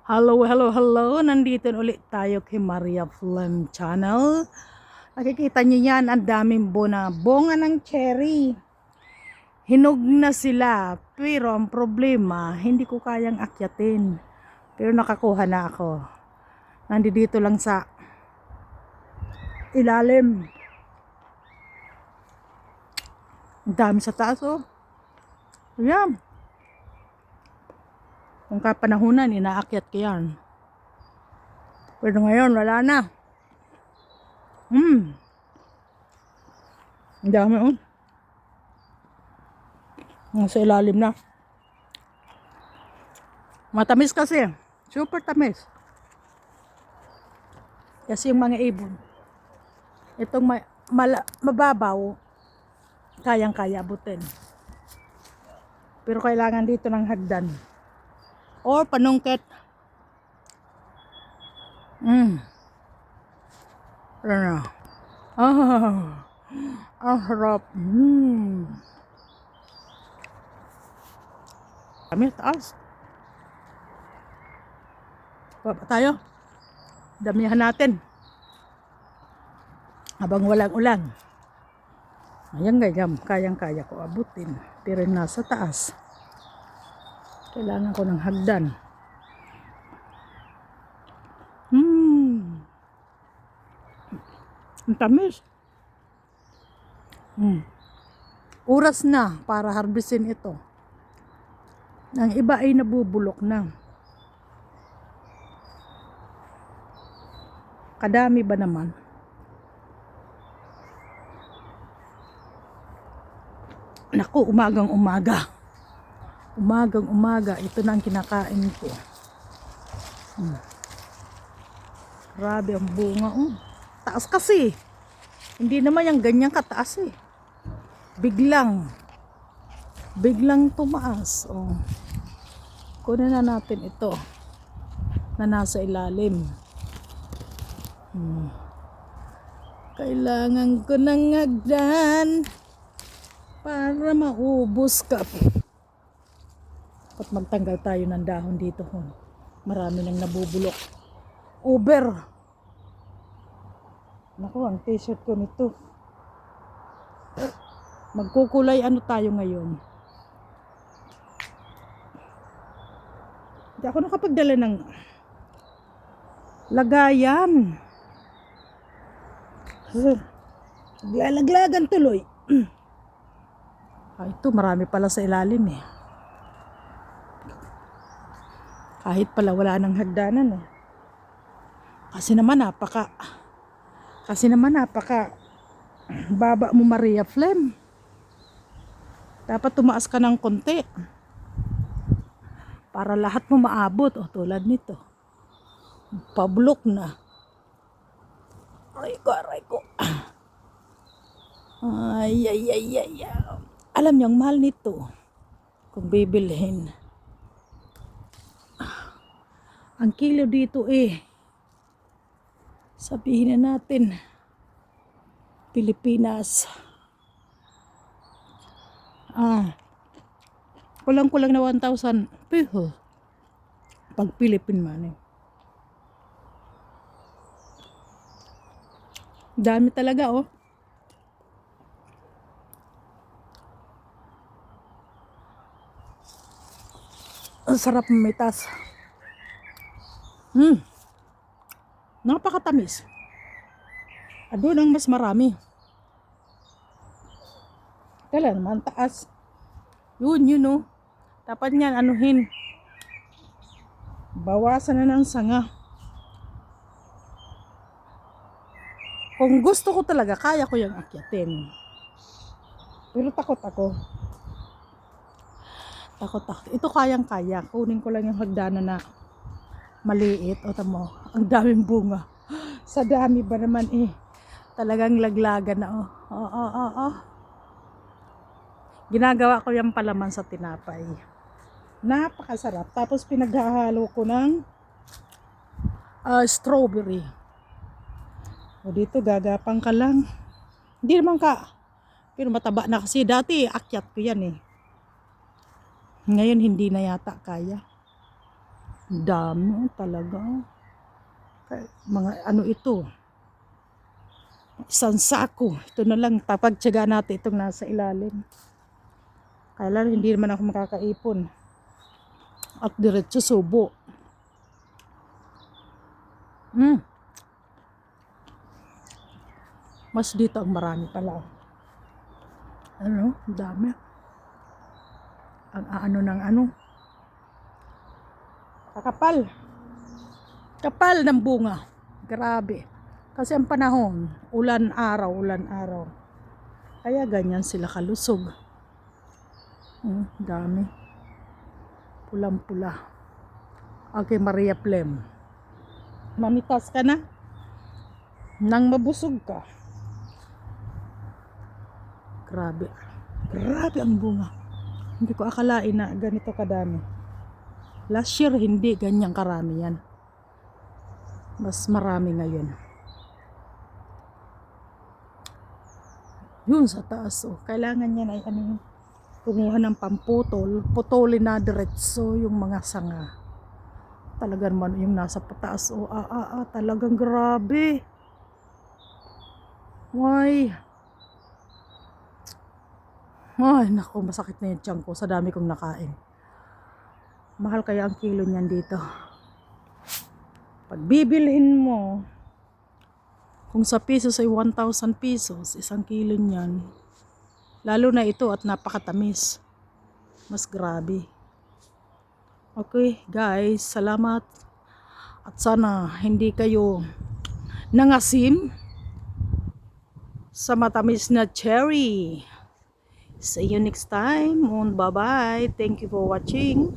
Hello, hello, hello. Nandito ulit tayo kay Maria Flem Channel. Nakikita niyo yan, ang daming bunga ng cherry. Hinog na sila, pero ang problema, hindi ko kayang akyatin. Pero nakakuha na ako. Nandito lang sa ilalim. Ang dami sa taas, oh. Ayan. Kung kapanahunan, inaakyat ko yan. Pero ngayon, wala na. Ang dami, oh. Nasa ilalim na. Matamis kasi. Super tamis. Kasi yung mga ibon. Itong mababaw, kayang-kaya abutin. Pero kailangan dito ng hagdan. Or panungkit. Ano na? Ang harap. Kami taas. Baba tayo. Damihan natin. Habang walang ulan. Ayan ganyan. Kayang-kaya ko abutin. Pero nasa taas. Kailangan ko ng hagdan. Ang tamis. Oras na para harvestin ito. Ang iba ay nabubulok na. Kadami ba naman? Naku, umagang umaga. Umagang umaga, ito na ang kinakain ko. Grabe ang bunga, oh. Taas kasi. Hindi naman yung ganyan kataas eh. Biglang tumaas, oh. Kunin na natin ito na nasa ilalim. Kailangan ko ng hagdan para maubos ka. At magtanggal tayo ng dahon dito. Marami nang nabubulok. Uber. Naku, ang t-shirt ko nito. Magkukulay ano tayo ngayon? Hindi ako nakapagdala ng lagayan. Lalaglagan tuloy. Ito marami pala sa ilalim eh. Kahit pala wala nang hagdanan eh. Kasi naman napaka baba mo, Maria Flem. Dapat tumaas ka ng konti para lahat mo maabot. O tulad nito, pabulok na. Aray ko. Ay. Alam niyo, ang mahal nito kung bibilhin. Ang kilo dito eh, sabihin na natin, Pilipinas. Kulang-kulang na 1,000 pesos. Pag Philippine money. Dami talaga, oh. Ang sarap mamitas. Napakatamis. Doon ang mas marami. Kala naman taas. Yun oh. Dapat niyan anuhin. Bawasan na ng sanga. Kung gusto ko talaga, kaya ko yung akyatin. Pero takot ako. Ito kayang-kaya. Kunin ko lang yung hagdanan na maliit. O tamo, ang daming bunga. Sa dami ba naman eh. Talagang laglagan na, oh. Oh. Ginagawa ko yung palaman sa tinapay. Napakasarap. Tapos pinaghahalo ko ng strawberry. O dito gagapang ka lang. Hindi naman pero mataba na kasi. Dati akyat ko yan eh. Ngayon hindi na yata kaya. Dami talaga. Mga ano ito, isang sako. Ito na lang, papagtyaga natin itong nasa ilalim. Kaya hindi naman ako makakaipon. At diretso subo. Mas dito ang marami pala. Ano, dami. Ang ano ng ano. Kakapal. Kapal ng bunga. Grabe. Kasi ang panahon, ulan araw. Kaya ganyan sila kalusog. Dami. Pulang-pula. Okay, Maria Plem. Mamitas ka na? Nang mabusog ka. Grabe. Grabe ang bunga. Hindi ko akalain na ganito kadami. Last year, hindi ganyang karami yan. Mas marami ngayon. Yun sa taas. Oh. Kailangan yan ay ano, kumuha ng pamputol. Putulin na diretso yung mga sanga. Talagang man yung nasa pataas. Oh, talagang grabe. Why? Ay, naku, masakit na yung tiyan ko sa dami kong nakain. Mahal kaya ang kilo niyan dito. Pag bibilhin mo, kung sa pesos ay 1,000 pesos, isang kilo niyan. Lalo na ito at napakatamis. Mas grabe. Okay, guys, salamat. At sana hindi kayo nangasim sa matamis na cherry. See you next time. Bye-bye. Thank you for watching.